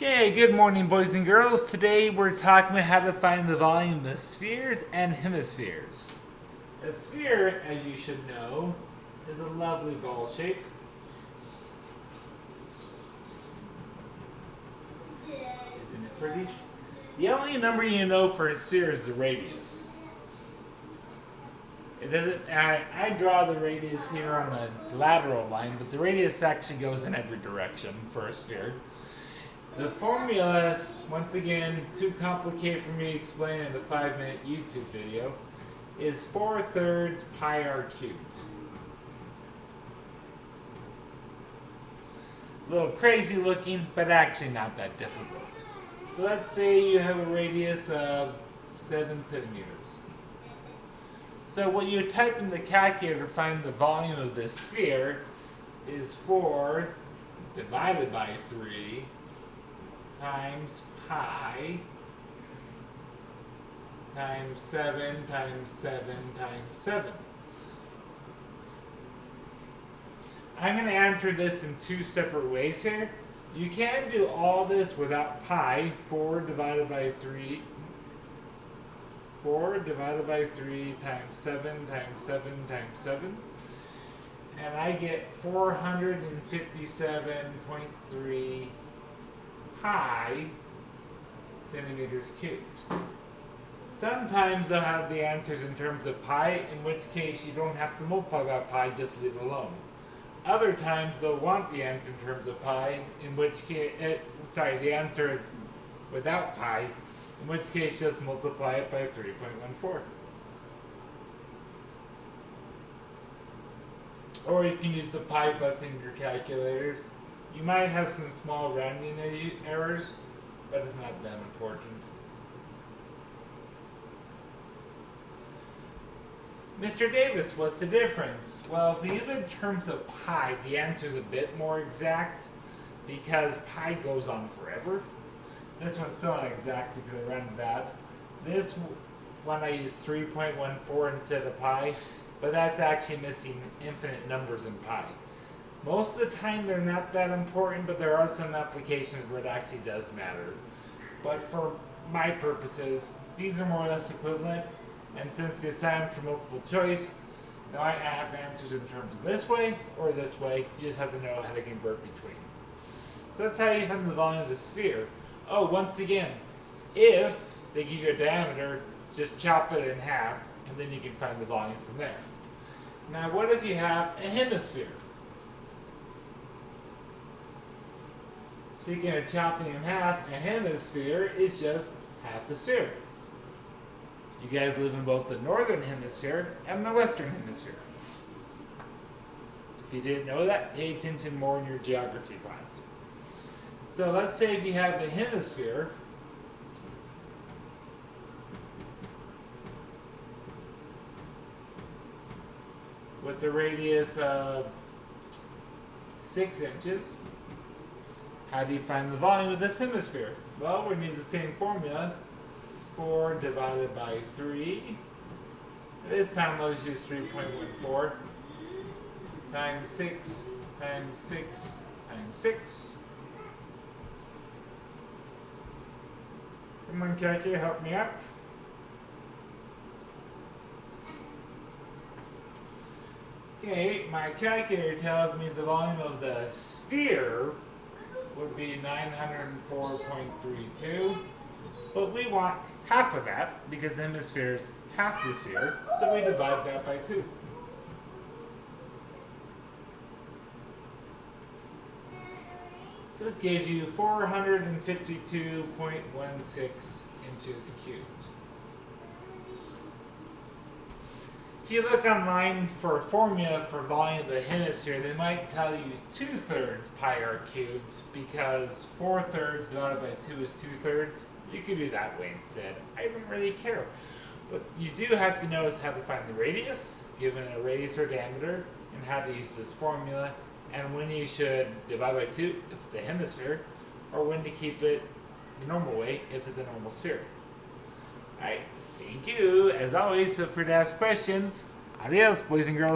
Okay, good morning, boys and girls. Today we're talking about how to find the volume of spheres and hemispheres. A sphere, as you should know, is a lovely ball shape. Isn't it pretty? The only number you know for a sphere is the radius. It doesn't. I draw the radius here on the lateral line, but the radius actually goes in every direction for a sphere. The formula, once again, too complicated for me to explain in a 5-minute YouTube video, is 4/3 pi r cubed. A little crazy looking, but actually not that difficult. So let's say you have a radius of 7 centimeters. So what you type in the calculator to find the volume of this sphere is 4 divided by 3 times pi times 7 times 7 times 7. I'm going to answer this in two separate ways here. You can do all this without pi. 4 divided by 3 times 7 times 7 times 7. And I get 457.3 pi centimeters cubed. Sometimes they'll have the answers in terms of pi, in which case you don't have to multiply by pi, just leave it alone. Other times they'll want the answer in terms of pi, in which case, the answer is without pi, in which case just multiply it by 3.14. Or you can use the pi button in your calculators. You might have some small rounding errors, but it's not that important. Mr. Davis, what's the difference? Well, if you use it in terms of pi, the answer is a bit more exact because pi goes on forever. This one's still not exact because I rounded that. This one I used 3.14 instead of pi, but that's actually missing infinite numbers in pi. Most of the time they're not that important, but there are some applications where it actually does matter. But for my purposes, these are more or less equivalent. And since the assignment for multiple choice, now I have answers in terms of this way or this way. You just have to know how to convert between. So that's how you find the volume of a sphere. Oh, once again, if they give you a diameter, just chop it in half, and then you can find the volume from there. Now, what if you have a hemisphere? Speaking of chopping in half, a hemisphere is just half a sphere. You guys live in both the northern hemisphere and the western hemisphere. If you didn't know that, pay attention more in your geography class. So let's say if you have a hemisphere with a radius of 6 inches, how do you find the volume of this hemisphere? Well, we're going to use the same formula. 4 divided by 3. This time I'll just use 3.14 times 6 times 6 times 6. Come on, calculator, help me out. Okay, my calculator tells me the volume of the sphere would be 904.32, but we want half of that because the hemisphere is half the sphere, so we divide that by 2. So this gives you 452.16 inches cubed. If you look online for a formula for volume of a hemisphere, they might tell you 2/3 pi r cubed because 4/3 divided by 2 is 2/3. You could do that way instead. I don't really care. But you do have to know how to find the radius, given a radius or diameter, and how to use this formula, and when you should divide by 2 if it's a hemisphere, or when to keep it the normal way if it's a normal sphere. Alright, thank you. As always, feel free to ask questions. Adios, boys and girls.